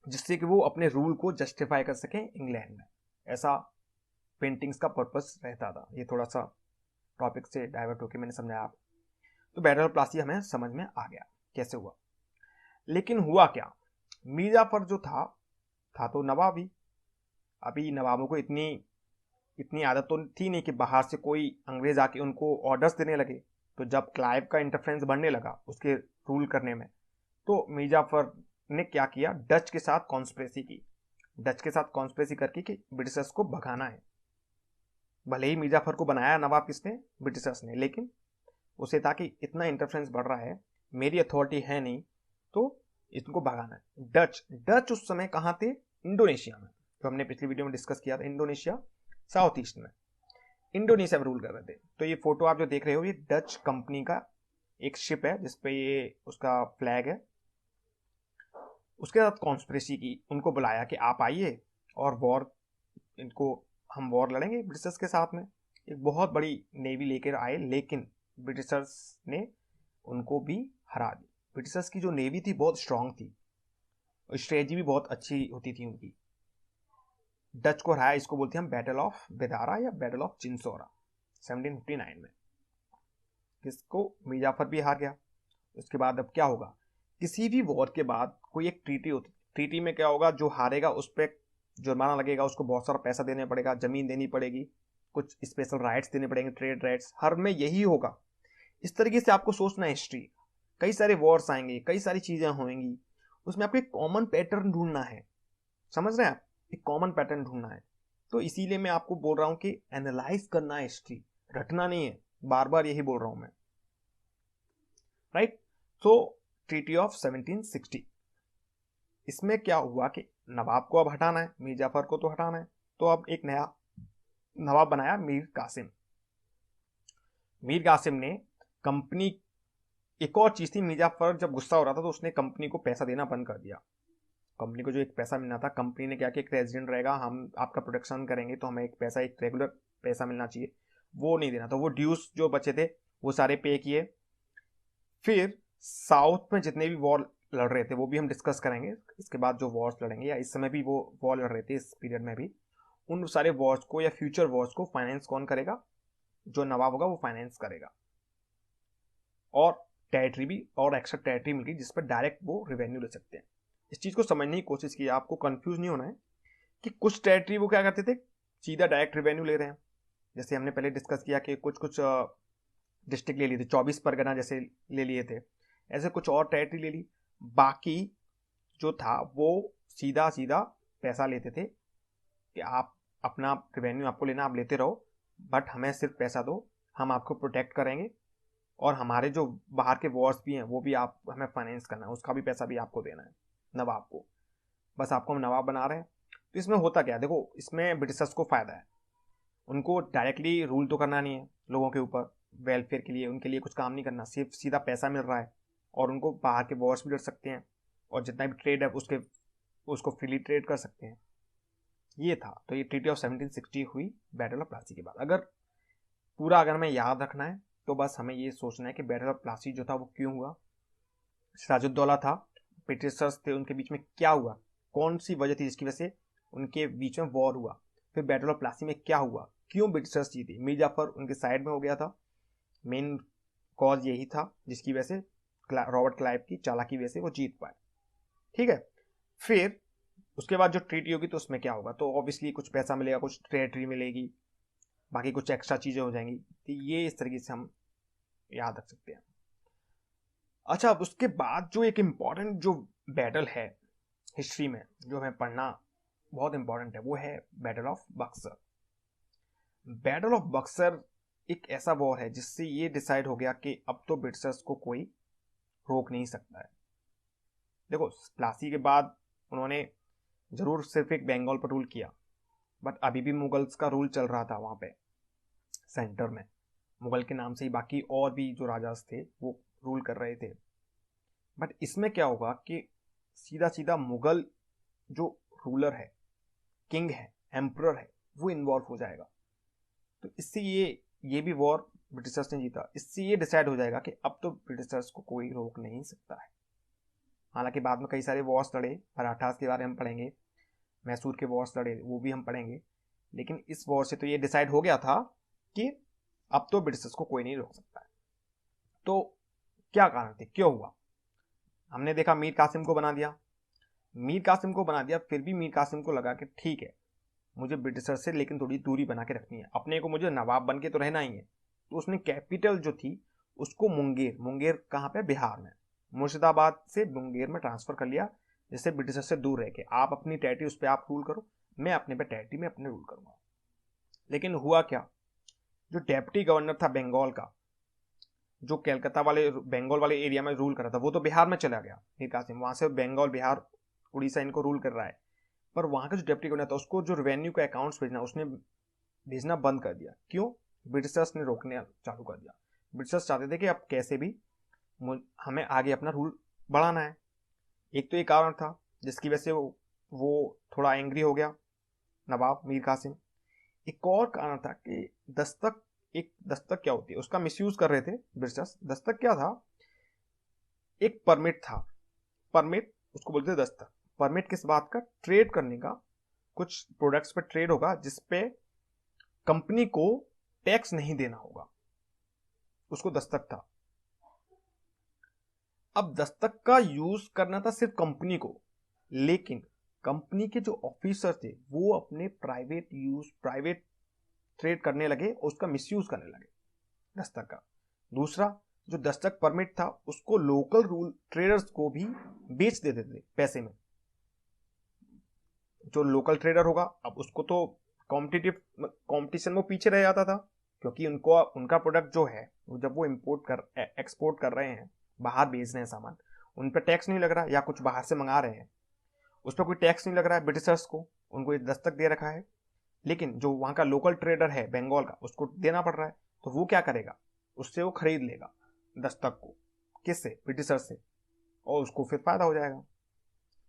जिससे कि वो अपने रूल को जस्टिफाई कर सकें इंग्लैंड में। ऐसा पेंटिंग्स का पर्पस रहता था। ये थोड़ा सा टॉपिक से डाइवर्ट होकर मैंने समझाया आप। तो बैटल ऑफ प्लासी हमें समझ में आ गया कैसे हुआ। लेकिन हुआ क्या, मीर जाफर जो था तो नवाबी। अभी नवाबों को इतनी आदत तो थी नहीं कि बाहर से कोई अंग्रेज आके उनको ऑर्डर्स देने लगे। तो जब क्लाइव का इंटरफेरेंस बढ़ने लगा उसके रूल करने में, तो मीर जाफर ने क्या किया, डच के साथ कॉन्स्पिरेसी की। डच के साथ कॉन्स्पिरेसी करके कि ब्रिटिशर्स को भगाना है। भले ही मीर जाफर को बनाया नवाब किसने, ब्रिटिशर्स ने, लेकिन उसे था कि इतना इंटरफेरेंस बढ़ रहा है, मेरी अथॉरिटी है नहीं, तो इसको भगाना है। डच उस समय कहाँ थे, इंडोनेशिया में, जो हमने पिछली वीडियो में डिस्कस किया था। इंडोनेशिया साउथ ईस्ट में, इंडोनेशिया में रूल कर रहे थे। तो ये फोटो आप जो देख रहे हो, ये डच कंपनी का एक शिप है जिसपे ये उसका फ्लैग है। उसके साथ कॉन्स्पिरेसी की, उनको बुलाया कि आप आइए और वॉर, इनको हम वॉर लड़ेंगे ब्रिटिशर्स के साथ में। एक बहुत बड़ी नेवी लेकर आए, लेकिन ब्रिटिशर्स ने उनको भी हरा दी। ब्रिटिशर्स की जो नेवी थी बहुत स्ट्रांग थी और स्ट्रेटजी भी बहुत अच्छी होती थी उनकी। डच को हराया, इसको बोलते हैं हम बैटल ऑफ बेदारा या बैटल ऑफ चिंसोरा 1759 में। किसको, मीर जाफर भी हार गया। उसके बाद अब क्या होगा, किसी भी वॉर के बाद कोई एक ट्रीटी होती, ट्रीटी में क्या होगा, जो हारेगा उस पर जुर्माना लगेगा, उसको बहुत सारा पैसा देना पड़ेगा, जमीन देनी पड़ेगी, कुछ स्पेशल राइट्स देने पड़ेंगे, ट्रेड राइट्स, हर में यही होगा। इस तरीके से आपको सोचना है हिस्ट्री। कई सारे वॉर्स आएंगे, कई सारी चीजें होंगी, उसमें आपको एक कॉमन पैटर्न ढूंढना है। समझ रहे हैं आप, एक कॉमन पैटर्न ढूंढना है। तो इसीलिए मैं आपको बोल रहा हूं कि एनालाइज करना है हिस्ट्री, रटना नहीं है। बार बार यही बोल रहा हूं मैं, राइट। सो ट्रीटी ऑफ 1760, इसमें क्या हुआ कि नवाब को अब हटाना है, मीर जाफर को तो हटाना है, तो अब एक नया नवाब बनाया मीर कासिम। मीर कासिम ने कंपनी, एक और चीज थी, मीर जाफर जब गुस्सा हो रहा था तो उसने कंपनी को पैसा देना बंद कर दिया। कंपनी को जो एक पैसा मिलना था, कंपनी ने क्या किया, एक रेजिडेंट रहेगा, हम आपका प्रोटेक्शन करेंगे तो हमें एक पैसा, एक रेगुलर पैसा मिलना चाहिए, वो नहीं देना। तो वो ड्यूज जो बचे थे वो सारे पे किए। फिर साउथ में जितने भी वॉर लड़ रहे थे वो भी हम डिस्कस करेंगे इसके बाद, जो वॉर्स लड़ेंगे या इस समय भी वो वॉर लड़ रहे थे इस पीरियड में भी, उन सारे वॉर्स को या फ्यूचर वॉर्स को फाइनेंस कौन करेगा, जो नवाब होगा वो फाइनेंस करेगा। और टेरिटरी भी, और एक्स्ट्रा टेरिटरी मिल गई जिस पर डायरेक्ट वो रेवेन्यू ले सकते हैं। इस चीज को समझने की कोशिश की, आपको कंफ्यूज नहीं होना है कि कुछ टेरिटरी वो क्या करते थे, सीधा डायरेक्ट रेवेन्यू ले रहे हैं। जैसे हमने पहले डिस्कस किया कि कुछ डिस्ट्रिक्ट ले लिए थे, 24 परगना जैसे ले लिए थे, ऐसे कुछ और टेरिटरी ले ली। बाकी जो था वो सीधा सीधा पैसा लेते थे कि आप अपना रेवेन्यू आपको लेना, आप लेते रहो, बट हमें सिर्फ पैसा दो, हम आपको प्रोटेक्ट करेंगे, और हमारे जो बाहर के वॉर्स भी हैं वो भी आप हमें फाइनेंस करना है, उसका भी पैसा भी आपको देना है नवाब को। बस आपको हम नवाब बना रहे हैं। तो इसमें होता क्या है, देखो इसमें ब्रिटिशर्स को फायदा है, उनको डायरेक्टली रूल तो करना नहीं है लोगों के ऊपर, वेलफेयर के लिए उनके लिए कुछ काम नहीं करना, सिर्फ सीधा पैसा मिल रहा है, और उनको बाहर के वॉर्स भी लड़ सकते हैं, और जितना भी ट्रेड है उसके उसको फ्रीली ट्रेड कर सकते हैं। ये था। तो ये ट्रीटी ऑफ 1760 हुई बैटल ऑफ प्लासी के बाद। अगर हमें याद रखना है तो बस हमें ये सोचना है कि बैटल ऑफ प्लासी जो था वो क्यों हुआ, सिराजुद्दौला था, ब्रिटिशर्स थे, उनके बीच में क्या हुआ, कौन सी वजह थी जिसकी वजह से उनके बीच में वॉर हुआ, फिर बैटल ऑफ प्लासी में क्या हुआ, क्यों ब्रिटिशर्स जीते, मीर जाफर उनके साइड में हो गया था, मेन कॉज यही था जिसकी वजह से रॉबर्ट क्लाइव की चालाकी की वजह से वो जीत पाए। ठीक है, फिर उसके बाद जो ट्रीटी होगी तो उसमें क्या होगा, तो ऑब्वियसली कुछ पैसा मिलेगा, कुछ टेरिटरी मिलेगी, बाकी कुछ एक्स्ट्रा चीजें हो जाएंगी। तो ये इस तरीके से हम याद रख सकते हैं। अच्छा, अब उसके बाद जो एक इंपॉर्टेंट जो बैटल है हिस्ट्री में जो हमें पढ़ना बहुत इंपॉर्टेंट है वो है battle of Buxar. Battle of Buxar एक ऐसा वॉर है जिससे ये डिसाइड हो गया कि अब तो ब्रिटिशर्स को कोई रोक नहीं सकता है। देखो, प्लासी के बाद उन्होंने जरूर सिर्फ एक बंगाल पर रूल किया, बट अभी भी मुगल्स का रूल चल रहा था वहां पे सेंटर में। मुगल के नाम से ही बाकी और भी जो राजास थे वो रूल कर रहे थे। बट इसमें क्या होगा कि सीधा सीधा मुगल जो रूलर है, किंग है, एम्परर है, वो इन्वॉल्व हो जाएगा। तो इससे ये भी वॉर ब्रिटिशर्स ने जीता। इससे ये डिसाइड हो जाएगा कि अब तो ब्रिटिशर्स को कोई रोक नहीं सकता है। हालांकि बाद में कई सारे वॉर्स लड़े, मराठास के बारे में हम पढ़ेंगे, मैसूर के वॉर्स लड़े, वो भी हम पढ़ेंगे। लेकिन इस वॉर से तो ये डिसाइड हो गया था कि अब तो ब्रिटिशर्स को कोई नहीं रोक सकता है। तो क्या कारण थे, क्यों हुआ? हमने देखा मीर कासिम को बना दिया, फिर भी मीर कासिम को लगा कि ठीक है, मुझे ब्रिटिशर से लेकिन थोड़ी दूरी बना के रखनी है, अपने को मुझे नवाब बन के तो रहना ही है। तो उसने कैपिटल जो थी उसको मुंगेर कहाँ पे, बिहार में, मुर्शिदाबाद से मुंगेर में ट्रांसफर कर लिया, जिससे ब्रिटिशर से दूर रह के आप अपनी टेरिटरी उस पर आप रूल करो, मैं अपने पे टेरिटरी में अपने रूल करूंगा। लेकिन हुआ क्या, जो डेप्टी गवर्नर था बंगाल का, जो कलकत्ता वाले बंगाल वाले एरिया में रूल कर रहा था, वो तो बिहार में चला गया मीर कासिम, वहां से बंगाल, बिहार, उड़ीसा इनको रूल कर रहा है। पर वहां का जो डेप्टी गवर्नर था उसको जो रेवेन्यू का अकाउंट्स भेजना उसने भेजना बंद कर दिया। क्यों? ब्रिटिशर्स ने रोकने चालू कर दिया। ब्रिटिशर्स चाहते थे कि अब कैसे भी हमें आगे अपना रूल बढ़ाना है। एक तो ये कारण था जिसकी वजह से वो थोड़ा एंग्री हो गया नवाब मीर कासिम। एक और कारण था कि दस्तक क्या होती है उसका मिसयूज कर रहे थे ब्रिटिशर्स। दस्तक क्या था? एक परमिट था, परमिट उसको बोलते थे दस्तक। परमिट किस बात का? ट्रेड करने का, कुछ प्रोडक्ट्स पे ट्रेड होगा जिसपे कंपनी को टैक्स नहीं देना होगा, उसको दस्तक था। अब दस्तक का यूज करना था सिर्फ कंपनी को, लेकिन कंपनी के जो ऑफिसर थे वो अपने प्राइवेट ट्रेड करने लगे और उसका मिसयूज करने लगे दस्तक का। दूसरा, जो दस्तक परमिट था उसको लोकल रूल ट्रेडर्स को भी बेच देते थे पैसे में। जो लोकल ट्रेडर होगा अब उसको तो कंपटीशन में पीछे रह जाता था, क्योंकि उनका प्रोडक्ट जो है जब वो एक्सपोर्ट कर रहे हैं, बाहर भेज रहे हैं सामान, उन पर टैक्स नहीं लग रहा, या कुछ बाहर से मंगा रहे हैं उस पर कोई टैक्स नहीं लग रहा है ब्रिटिशर्स को, उनको ये दस्तक दे रखा है। लेकिन जो वहां का लोकल ट्रेडर है बंगाल का, उसको देना पड़ रहा है, तो वो क्या करेगा, उससे वो खरीद लेगा दस्तक को। किससे? ब्रिटिशर से, और उसको फिर फायदा हो जाएगा।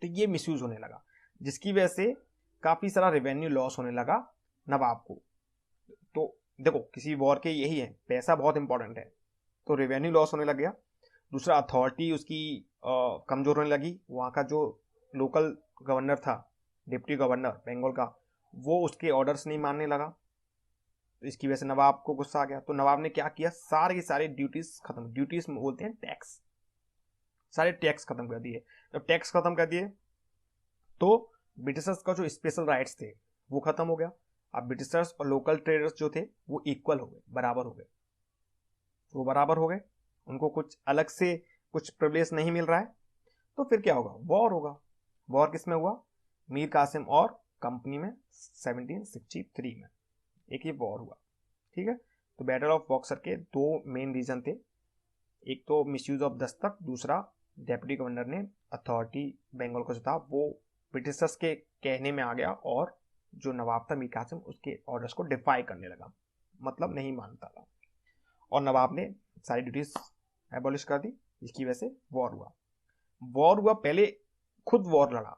तो ये मिसयूज होने लगा, जिसकी वजह से काफी सारा रेवेन्यू लॉस होने लगा नवाब को। तो देखो, किसी वॉर के यही है, पैसा बहुत इंपॉर्टेंट है, तो रेवेन्यू लॉस होने लग गया। दूसरा, अथॉरिटी उसकी कमजोर होने लगी। वहां का जो लोकल गवर्नर था, डिप्टी गवर्नर बंगाल का, वो उसके ऑर्डर्स नहीं मानने लगा। तो इसकी वजह से नवाब को गुस्सा आ गया। तो नवाब ने क्या किया, सारे के सारे ड्यूटीज खत्म, ड्यूटीज बोलते हैं टैक्स, सारे टैक्स खत्म कर दिए। जब टैक्स खत्म कर दिए तो ब्रिटिशर्स का जो स्पेशल राइट्स थे वो खत्म हो गया। अब ब्रिटिशर्स और लोकल ट्रेडर्स जो थे वो इक्वल हो गए, बराबर हो गए। वो बराबर हो गए, उनको कुछ अलग से कुछ प्रिविलेज नहीं मिल रहा है। तो फिर क्या होगा, वॉर होगा। वॉर किसमें हुआ? मीर कासिम और कंपनी में 1763 में एक ये वॉर हुआ। ठीक है, तो बैटल ऑफ बक्सर के दो मेन रीजन थे, एक तो मिसयूज ऑफ दस्तक, दूसरा डेप्यूटी गवर्नर ने अथॉरिटी बंगाल को जो था वो ब्रिटिशर्स के कहने में आ गया, और जो नवाब था मीर कासिम उसके ऑर्डर्स को डिफाई करने लगा, मतलब नहीं मानता था, और नवाब ने सारी ड्यूटीज एबॉलिश कर दी, जिसकी वजह से वॉर हुआ। पहले खुद वॉर लड़ा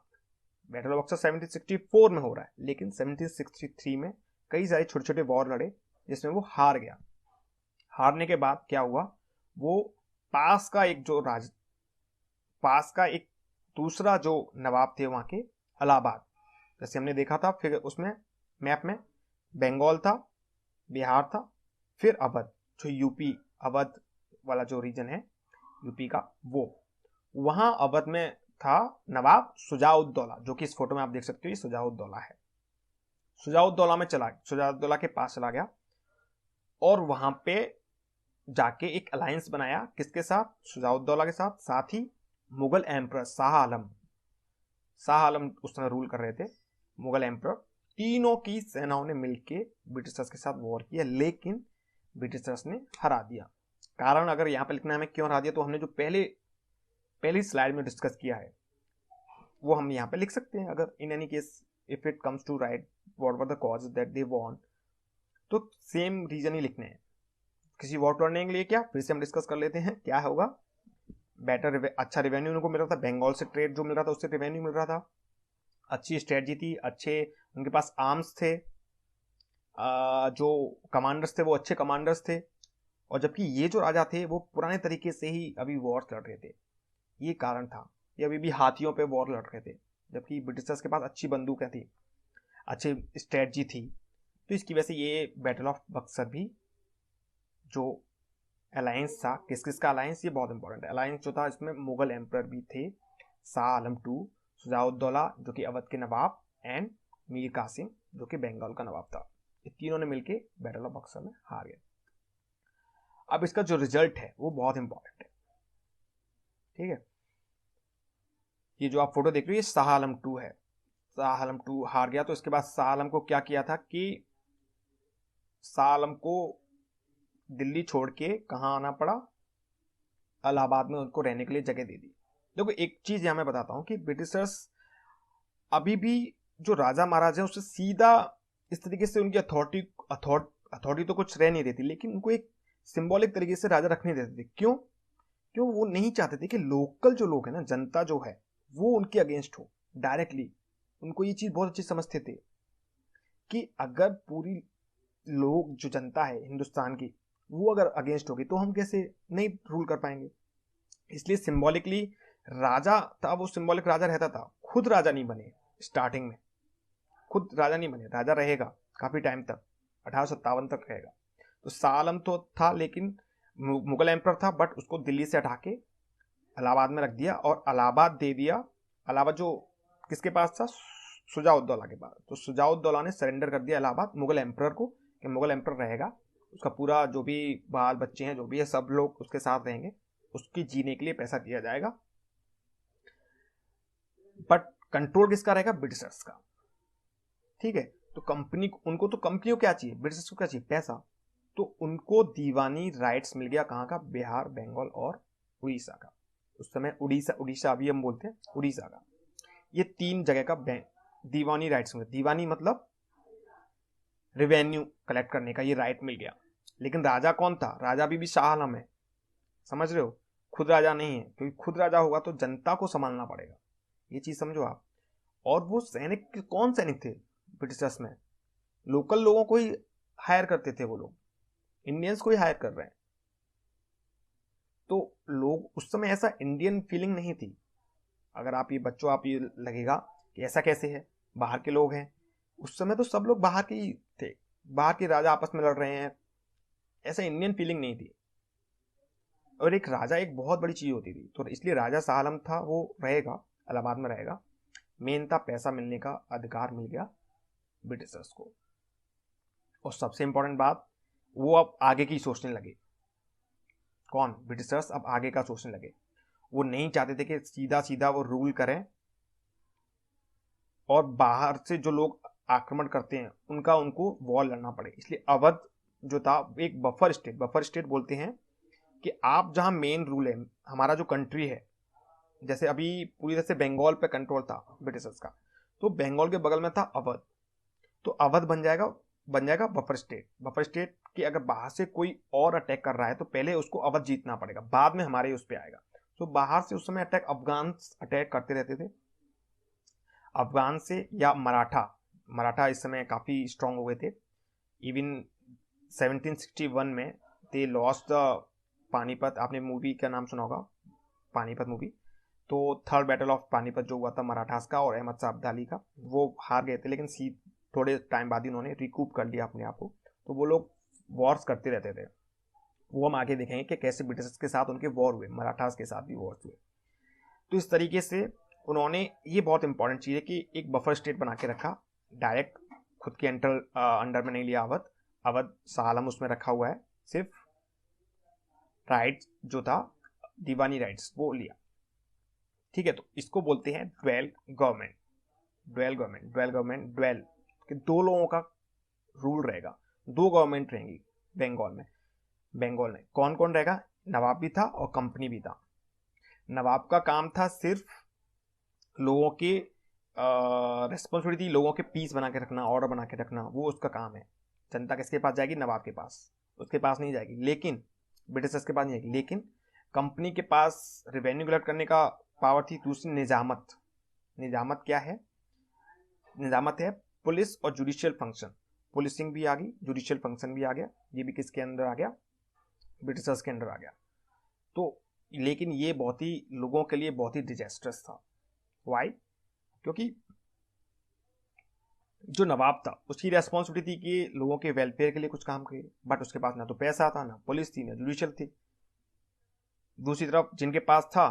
बैटल ऑफ बक्सर 1764 में हो रहा है, लेकिन 1763 में कई सारे छोटे छोटे वॉर लड़े जिसमें वो हार गया। हारने के बाद क्या हुआ, वो पास का एक दूसरा जो नवाब थे वहां के, इलाहाबाद, जैसे हमने देखा था फिर उसमें मैप में बंगाल था, बिहार था, फिर अवध, जो यूपी अवध वाला जो रीजन है यूपी का, वो वहां अवध में था नवाब सुजाउद्दौला, जो कि इस फोटो में आप देख सकते हो ये सुजाउद्दौला है। सुजाउद्दौला के पास चला गया और वहां पे जाके एक अलायंस बनाया, किसके साथ, सुजाउद्दौला के साथ ही मुगल एम्परर शाह आलम उस समय रूल कर रहे थे, मुगल एम्परर। तीनों की सेनाओं ने मिलकर ब्रिटिशर्स के साथ वॉर किया, लेकिन ब्रिटिशर्स ने हरा दिया। कारण अगर यहां पर लिखना है हमें क्यों हरा दिया, तो हमने जो पहली स्लाइड में डिस्कस किया है वो हम यहाँ पे लिख सकते हैं। अगर in any case if it comes to write whatever the cause that they won, तो सेम रीजन ही लिखने हैं। किसी वॉर लड़ने के लिए क्या, फिर से हम डिस्कस कर लेते हैं क्या होगा। अच्छा रेवेन्यू उनको मिल रहा था, बंगाल से ट्रेड जो मिल रहा था उससे रेवेन्यू मिल रहा था, अच्छी स्ट्रेटजी थी, अच्छे उनके पास आर्म्स थे, जो कमांडर्स थे वो अच्छे कमांडर्स थे, और जबकि ये जो राजा थे वो पुराने तरीके से ही अभी वॉर लड़ रहे थे। ये कारण था, ये अभी भी हाथियों पे वॉर लड़ रहे थे, जबकि ब्रिटिशर्स के पास अच्छी बंदूकें थी, अच्छी स्ट्रेटजी थी। तो इसकी वजह से ये बैटल ऑफ बक्सर भी जो अलायंस था, किस किस का अलायंस, ये बहुत इंपॉर्टेंट है। अलायंस जो था इसमें मुगल एम्परर भी थे, शाह आलम II, सुजाउद्दौला जो कि अवध के नवाब, एंड मीर कासिम जो कि बंगाल का नवाब था। ये तीनों ने मिलकर बैटल ऑफ बक्सर में हार गए। अब इसका जो रिजल्ट है वो बहुत इंपॉर्टेंट है, ठीक है। ये जो आप फोटो देख रहे हो ये शाह आलम II है। शाह आलम II हार गया, तो इसके बाद शाह आलम को क्या किया था कि शाह आलम को दिल्ली छोड़ के कहाँ आना पड़ा, इलाहाबाद में उनको रहने के लिए जगह दे दी। देखो एक चीज यहां मैं बताता हूं कि ब्रिटिशर्स अभी भी जो राजा महाराजा है उससे सीधा इस तरीके से उनकी अथॉरिटी तो कुछ रह नहीं रहती, लेकिन उनको एक सिंबॉलिक तरीके से राजा रखने देते थे। क्यों वो नहीं चाहते थे कि लोकल जो लोग है ना, जनता जो है वो उनके अगेंस्ट हो डायरेक्टली। उनको ये चीज बहुत अच्छी समझते थे कि अगर पूरी लोग जो जनता है हिंदुस्तान की वो अगर अगेंस्ट होगी तो हम कैसे नहीं रूल कर पाएंगे। इसलिए सिंबॉलिकली राजा था, वो सिंबॉलिक राजा रहता था, खुद राजा नहीं बने स्टार्टिंग में, खुद राजा नहीं बने, राजा रहेगा काफी टाइम तक, 1857 तक रहेगा। तो शाह आलम तो था लेकिन मुगल एम्परर था, बट उसको दिल्ली से हटा के इलाहाबाद में रख दिया और इलाहाबाद दे दिया। इलाहाबाद जो किसके पास था, सुजाउद्दौला के पास। तो सुजाउद्दौला ने सरेंडर कर दिया इलाहाबाद मुगल एम्परर को कि मुगल एम्परर रहेगा, उसका पूरा जो भी बाल बच्चे हैं जो भी है सब लोग उसके साथ रहेंगे, उसकी जीने के लिए पैसा दिया जाएगा, बट कंट्रोल किसका रहेगा, ब्रिटिशर्स का, ठीक है। तो उनको तो कंपनी को क्या चाहिए, ब्रिटिशर्स को क्या चाहिए, पैसा। तो उनको दीवानी राइट्स मिल गया कहाँ का, बिहार, बंगाल और उड़ीसा का। उस समय उड़ीसा अभी हम बोलते हैं उड़ीसा का, ये 3 जगह का दीवानी राइट्स मिले। दीवानी मतलब रेवेन्यू कलेक्ट करने का ये राइट मिल गया। लेकिन राजा कौन था, राजा भी शाह आलम है, समझ रहे हो, खुद राजा नहीं है, क्योंकि खुद राजा होगा तो जनता को संभालना पड़ेगा, ये चीज समझो आप। और वो सैनिक कौन सैनिक थे ब्रिटिशर्स में, लोकल लोगों को ही हायर करते थे, वो लोग इंडियंस को ही हायर कर रहे हैं। तो लोग उस समय ऐसा इंडियन फीलिंग नहीं थी। अगर आप ये बच्चों आप ये लगेगा कि ऐसा कैसे है, बाहर के लोग हैं, उस समय तो सब लोग बाहर के ही थे, बाहर के राजा आपस में लड़ रहे हैं, ऐसा इंडियन फीलिंग नहीं थी। और एक राजा एक बहुत बड़ी चीज होती थी, तो इसलिए राजा शाह आलम था वो रहेगा, इलाहाबाद में रहेगा। मेन था पैसा मिलने का अधिकार मिल गया ब्रिटिशर्स को। और सबसे इंपॉर्टेंट बात, वो अब आगे की सोचने लगे, कौन, ब्रिटिशर्स अब आगे का सोचने लगे। वो नहीं चाहते थे कि सीधा सीधा वो रूल करें और बाहर से जो लोग आक्रमण करते हैं उनको वॉर लड़ना पड़े। इसलिए अवध जो था एक बफर स्टेट बोलते हैं कि आप जहां मेन रूल है, हमारा जो कंट्री है, जैसे अभी पूरी तरह से बंगाल पे कंट्रोल था ब्रिटिशर्स का, तो बंगाल के बगल में था अवध, तो अवध बन जाएगा बफर स्टेट कि अगर बाहर से कोई और अटैक कर रहा है तो पहले उसको अवध जीतना पड़ेगा, बाद में हमारे उस पे आएगा। तो बाहर से उस समय अफगान अटैक करते रहते थे, अफगान से या मराठा इस समय काफ़ी स्ट्रांग हो गए थे। इवन 1761 में दे लॉस्ट द पानीपत। आपने मूवी का नाम सुना होगा, पानीपत मूवी। तो थर्ड बैटल ऑफ पानीपत जो हुआ था मराठास का और अहमद शाह अब्दाली का, वो हार गए थे, लेकिन थोड़े टाइम बाद ही उन्होंने रिकूप कर लिया अपने आप को। तो वो लोग वॉर्स करते रहते थे। वो हम आगे देखेंगे कि कैसे ब्रिटिश के साथ उनके वॉर हुए, मराठास के साथ भी वॉर्स हुए। तो इस तरीके से उन्होंने, ये बहुत इंपॉर्टेंट चीज़ है कि एक बफर स्टेट बना के रखा। डायरेक्ट खुद के अंडर में नहीं लिया अवध शाह आलम उसमें रखा हुआ है, सिर्फ राइट्स जो था दीवानी राइट्स वो लिया। ठीक है, तो इसको बोलते हैं ड्वेल गवर्नमेंट कि दो लोगों का रूल रहेगा, दो गवर्नमेंट रहेंगी बंगाल में। कौन कौन रहेगा? नवाब भी था और कंपनी भी था। नवाब का काम था सिर्फ लोगों के रिस्पॉन्सिबिलिटी, लोगों के पीस बना के रखना, ऑर्डर बना के रखना, वो उसका काम है। जनता किसके पास जाएगी? नवाब के पास, उसके पास नहीं जाएगी। लेकिन ब्रिटिशर्स के पास नहीं जाएगी। लेकिन कंपनी के पास रेवेन्यू कलेक्ट करने का पावर थी। दूसरी निजामत क्या है? निजामत है पुलिस और जुडिशियल फंक्शन। पुलिसिंग भी आ गई, जुडिशियल फंक्शन भी आ गया। ये भी किसके अंदर आ गया? ब्रिटिशर्स के अंदर आ गया। तो लेकिन ये बहुत ही लोगों के लिए बहुत ही डिजास्टर्स था। वाई? क्योंकि जो नवाब था उसकी रेस्पॉन्सिबिलिटी थी कि लोगों के वेलफेयर के लिए कुछ काम करे, बट उसके पास ना तो पैसा था, ना पुलिस थी, ना जुडिशियल थी। दूसरी तरफ जिनके पास था,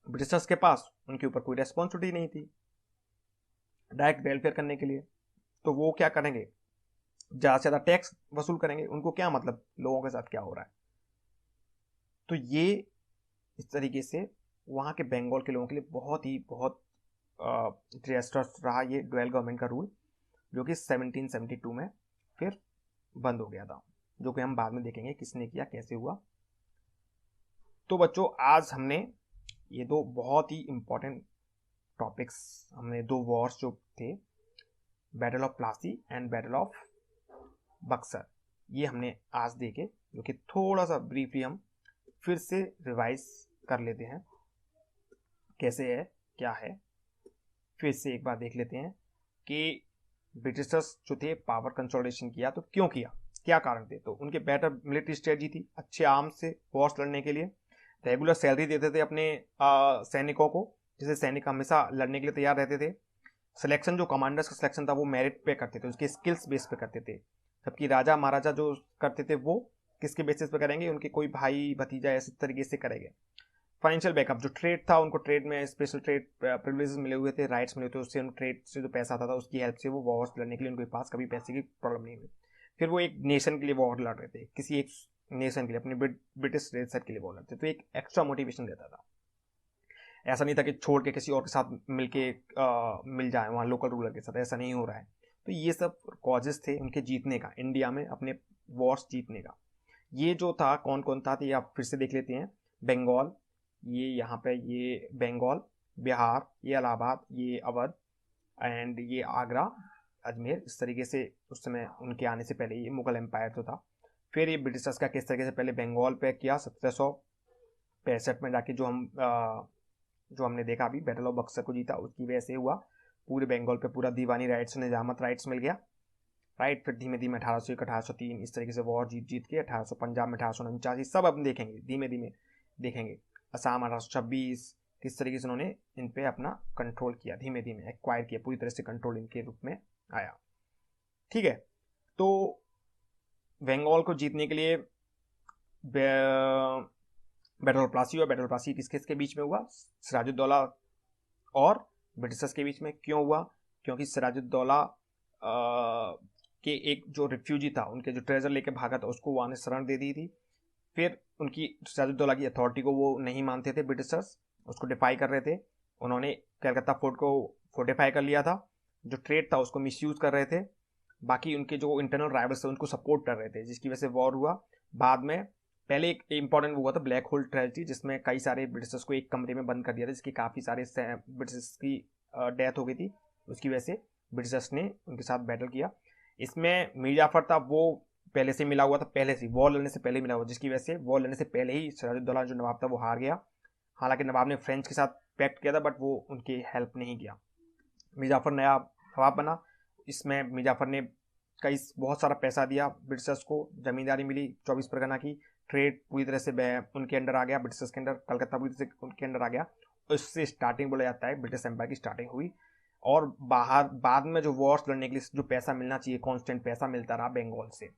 ब्रिटिशर्स के पास, उनके ऊपर कोई रेस्पॉन्सिबिलिटी नहीं थी डायरेक्ट वेलफेयर करने के लिए। तो वो क्या करेंगे? ज़्यादा से ज़्यादा टैक्स वसूल करेंगे। उनको क्या मतलब लोगों के साथ क्या हो रहा है। तो ये इस तरीके से वहाँ के बंगाल के लोगों के लिए बहुत डिजास्टर्स रहा ये ड्वेल गवर्नमेंट का रूल, जो कि 1772 में फिर बंद हो गया था, जो कि हम बाद में देखेंगे किसने किया, कैसे हुआ। तो बच्चों, आज हमने ये दो बहुत ही इंपॉर्टेंट टॉपिक्स, हमने दो वॉर्स जो थे, battle of Plassey and battle of Buxar, ये हमने आज देखे, जो कि थोड़ा सा ब्रीफली हम फिर से रिवाइज कर लेते हैं कैसे है क्या है। फिर से एक बार देख लेते हैं कि ब्रिटिशर्स जो थे पावर कंसोलिडेशन किया तो क्यों किया, क्या कारण थे। तो उनके बेटर मिलिट्री स्ट्रेटजी थी, अच्छे आर्म्स से वॉर्स लड़ने के लिए, रेगुलर सैलरी देते थे अपने सैनिकों को, जिससे सैनिक हमेशा लड़ने के लिए तैयार रहते थे। सिलेक्शन, जो कमांडर्स का सिलेक्शन था वो मेरिट पे करते थे, उसके स्किल्स बेस पे करते थे। जबकि राजा महाराजा जो करते थे वो किसके बेसिस पे करेंगे? उनके कोई भाई भतीजा ऐसे तरीके से करेंगे। फाइनेंशियल बैकअप, जो ट्रेड था, उनको ट्रेड में स्पेशल ट्रेड प्रिविलेजेस मिले हुए थे, राइट्स मिले थे, उससे उन ट्रेड से जो पैसा आता था उसकी हेल्प से वो वॉर्स लड़ने के लिए उनके पास कभी पैसे की प्रॉब्लम नहीं हुई। फिर वो एक नेशन के लिए वॉर लड़ रहे थे, किसी एक नेशन के लिए, अपने ब्रिटिश रेसर के लिए वॉर लड़ते, तो एक एक्स्ट्रा मोटिवेशन देता था। ऐसा नहीं था कि छोड़ के किसी और के साथ मिल जाए वहाँ लोकल रूलर के साथ, ऐसा नहीं हो रहा है। तो ये सब कॉजेस थे उनके जीतने का, इंडिया में अपने वॉर्स जीतने का। ये जो था कौन कौन था, तो ये आप फिर से देख लेते हैं। बंगाल, ये यहाँ पे ये बंगाल, बिहार, ये इलाहाबाद, ये अवध, एंड ये आगरा, अजमेर। इस तरीके से उस समय उनके आने से पहले ये मुगल एम्पायर जो था। फिर ये ब्रिटिशर्स का किस तरीके से पहले बंगाल पे किया 1765 में जाके, जो हमने देखा अभी बैटल ऑफ बक्सर को जीता, उसकी वजह से हुआ। पूरे बंगाल पे पूरा दीवानी राइट्स, निजामत राइट्स मिल गया, राइट। फिर धीमे धीमे 1801, 1803 इस तरीके से वॉर जीत के 1800 पंजाब में 1849 सब अब देखेंगे, धीमे धीमे देखेंगे। असम 1826, किस तरीके से उन्होंने इन पे अपना कंट्रोल किया, धीमे धीमे एक्वायर किया, पूरी तरह से कंट्रोल इनके रूप में आया। ठीक है, तो बंगाल को जीतने के लिए बैटल ऑफ प्लासी हुआ। बैटल ऑफ प्लासी किस किस के बीच में हुआ? सिराजुद्दौला और ब्रिटिशर्स के बीच में। क्यों हुआ? क्योंकि सिराजुद्दौला के एक जो रिफ्यूजी था, उनके जो ट्रेजर लेके भागा था, उसको वहाँ ने शरण दे दी थी। फिर उनकी सिराजुद्दौला की अथॉरिटी को वो नहीं मानते थे ब्रिटिशर्स, उसको डिफाई कर रहे थे। उन्होंने कलकत्ता फोर्ट को फोर्टिफाई कर लिया था। जो ट्रेड था उसको मिसयूज कर रहे थे। बाकी उनके जो इंटरनल राइवल्स थे उनको सपोर्ट कर रहे थे, जिसकी वजह से वॉर हुआ। बाद में पहले एक इंपॉर्टेंट हुआ था ब्लैक होल ट्रेजेडी, जिसमें कई सारे ब्रिटिशर्स को एक कमरे में बंद कर दिया था, जिसकी काफ़ी सारे ब्रिटिशर्स की डेथ हो गई थी। उसकी वजह से ब्रिटिशर्स ने उनके साथ बैटल किया। इसमें मीर जाफर था, वो पहले से मिला हुआ था, पहले से वॉर लड़ने से पहले मिला हुआ, जिसकी वजह से वॉर लड़ने से पहले ही सिराजुद्दौला जो नवाब था वो हार गया। हालांकि नवाब ने फ्रेंच के साथ पैक्ट किया था, बट वो उनकी हेल्प नहीं किया। मीर जाफर नया नवाब बना। इसमें मीर जाफर ने बहुत सारा पैसा दिया ब्रिटिशर्स को, जमींदारी मिली 24 परगना की, ट्रेड पूरी तरह से उनके अंडर आ गया, ब्रिटिशर्स के अंडर, कलकत्ता पूरी तरह से उनके अंडर आ गया। उससे स्टार्टिंग बोला जाता है ब्रिटिश एम्पायर की स्टार्टिंग हुई। और बाहर बाद में जो वॉर्स लड़ने के लिए जो पैसा मिलना चाहिए, कांस्टेंट पैसा मिलता रहा बंगाल से,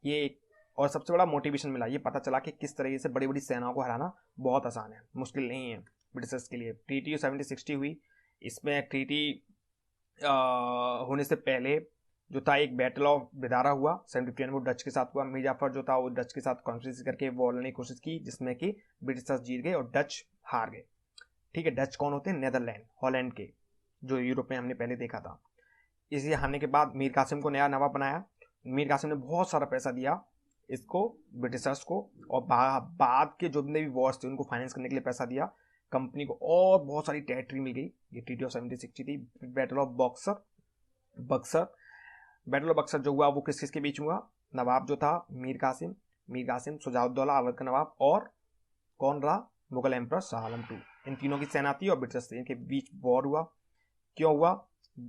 ये एक और सबसे बड़ा मोटिवेशन मिला। ये पता चला कि किस तरीके से बड़ी बड़ी सेनाओं को हराना बहुत आसान है, मुश्किल नहीं है ब्रिटिशर्स के लिए। ट्रीटी 1760 हुई। इसमें ट्रीटी होने से पहले जो था एक बैटल ऑफ बिदारा हुआ 1751 में, वो डच के साथ हुआ। मीर जाफर जो था वो डच के साथ कॉन्फ्रेंस करके वॉर लड़ने की कोशिश की, जिसमें कि ब्रिटिशर्स जीत गए और डच हार गए। ठीक है, डच कौन होते हैं? नेदरलैंड, हॉलैंड के, जो यूरोप में हमने पहले देखा था। इसी हारने के बाद मीर कासिम को नया नवाब बनाया। मीर कासिम ने बहुत सारा पैसा दिया इसको, ब्रिटिशर्स को, और बाद के जो भी वॉर्स थे उनको फाइनेंस करने के लिए पैसा दिया कंपनी को, और बहुत सारी टेरिटरी मिल गई। ये ट्रीटी ऑफ 1760 थी। Battle of Buxar battle of Buxar जो हुआ वो किस किस के बीच हुआ? नवाब जो था मीर कासिम, शुजाउद्दौला अवध का नवाब, और कौन रहा? Mughal emperor Shah Alam II। इन तीनों की सेना थी और ब्रिटिश, इनके बीच वॉर हुआ। क्यों हुआ?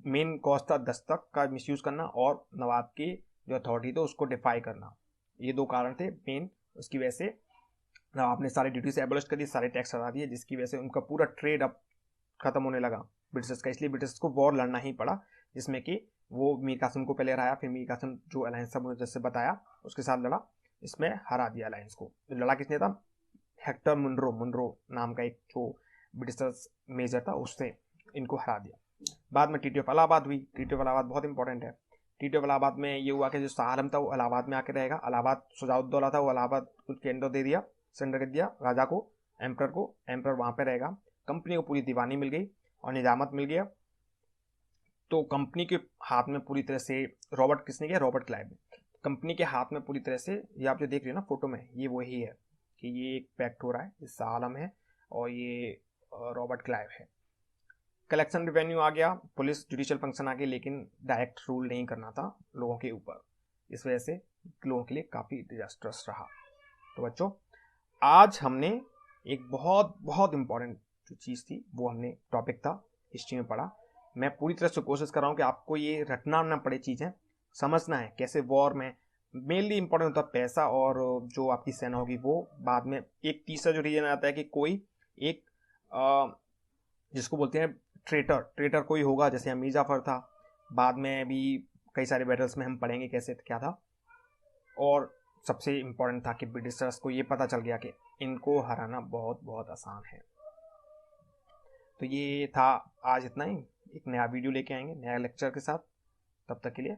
मेन कॉज था दस्तक का मिसयूज करना और नवाब की जो अथॉरिटी थी उसको डिफाई करना। ये दो कारण थे मेन। उसकी वजह से नवाब ने सारी ड्यूटी से एबॉलिश कर दी, सारे टैक्स हटा दिए, जिसकी वजह से उनका पूरा ट्रेड अब खत्म होने लगा ब्रिटिशर्स का। इसलिए ब्रिटिशर्स को वॉर लड़ना ही पड़ा, जिसमें कि वो मीर कासिम को पहले हराया, फिर मीर कासिम जो अलायंस था जैसे बताया उसके साथ लड़ा, इसमें हरा दिया अलायंस को। लड़ा किसने था? हेक्टर मुनरो नाम का एक जो ब्रिटिशर्स मेजर था, उससे इनको हरा दिया। बाद में ट्रीटी ऑफ इलाहाबाद हुई। ट्रीटी ऑफ इलाहाबाद बहुत इंपॉर्टेंट है। ट्रीटी ऑफ इलाहाबाद में ये हुआ कि जो शाह आलम था वो इलाहाबाद में आके रहेगा। इलाहाबाद शुजाउद्दौला था, वो इलाहाबाद के अंदर दे दिया, सेंडर कर दिया राजा को, एम्पर वहां पे रहेगा। कंपनी को पूरी दीवानी मिल गई और निजामत मिल गया। तो कंपनी के हाथ में पूरी तरह से रॉबर्ट किसने किया? रॉबर्ट क्लाइव ने। कंपनी के हाथ में पूरी तरह से, ये आप जो देख रहे हो ना फोटो में, ये वही है कि ये एक पैक्ट हो रहा है, ये शाह आलम है और ये रॉबर्ट क्लाइव है। कलेक्शन रेवेन्यू आ गया, पुलिस जुडिशियल फंक्शन आ गया, लेकिन डायरेक्ट रूल नहीं करना था लोगों के ऊपर। इस वजह से लोगों के लिए काफ़ी डिजास्टर्स रहा। तो बच्चों, आज हमने एक बहुत बहुत इंपॉर्टेंट जो चीज़ थी वो हमने टॉपिक था हिस्ट्री में पढ़ा। मैं पूरी तरह से कोशिश कर रहा हूँ कि आपको ये रटना ना पड़े, चीज़ें समझना है कैसे वॉर में मेनली इंपॉर्टेंट होता है पैसा, और जो आपकी सेना होगी वो बाद में। एक तीसरा जो रीजन आता है कि कोई एक जिसको बोलते हैं ट्रेटर कोई होगा, जैसे मीर जाफर था। बाद में भी कई सारे बैटल्स में हम पढ़ेंगे कैसे क्या था। और सबसे इम्पोर्टेंट था कि ब्रिटिशर्स को ये पता चल गया कि इनको हराना बहुत बहुत आसान है। तो ये था आज इतना ही। एक नया वीडियो लेके आएंगे नया लेक्चर के साथ। तब तक के लिए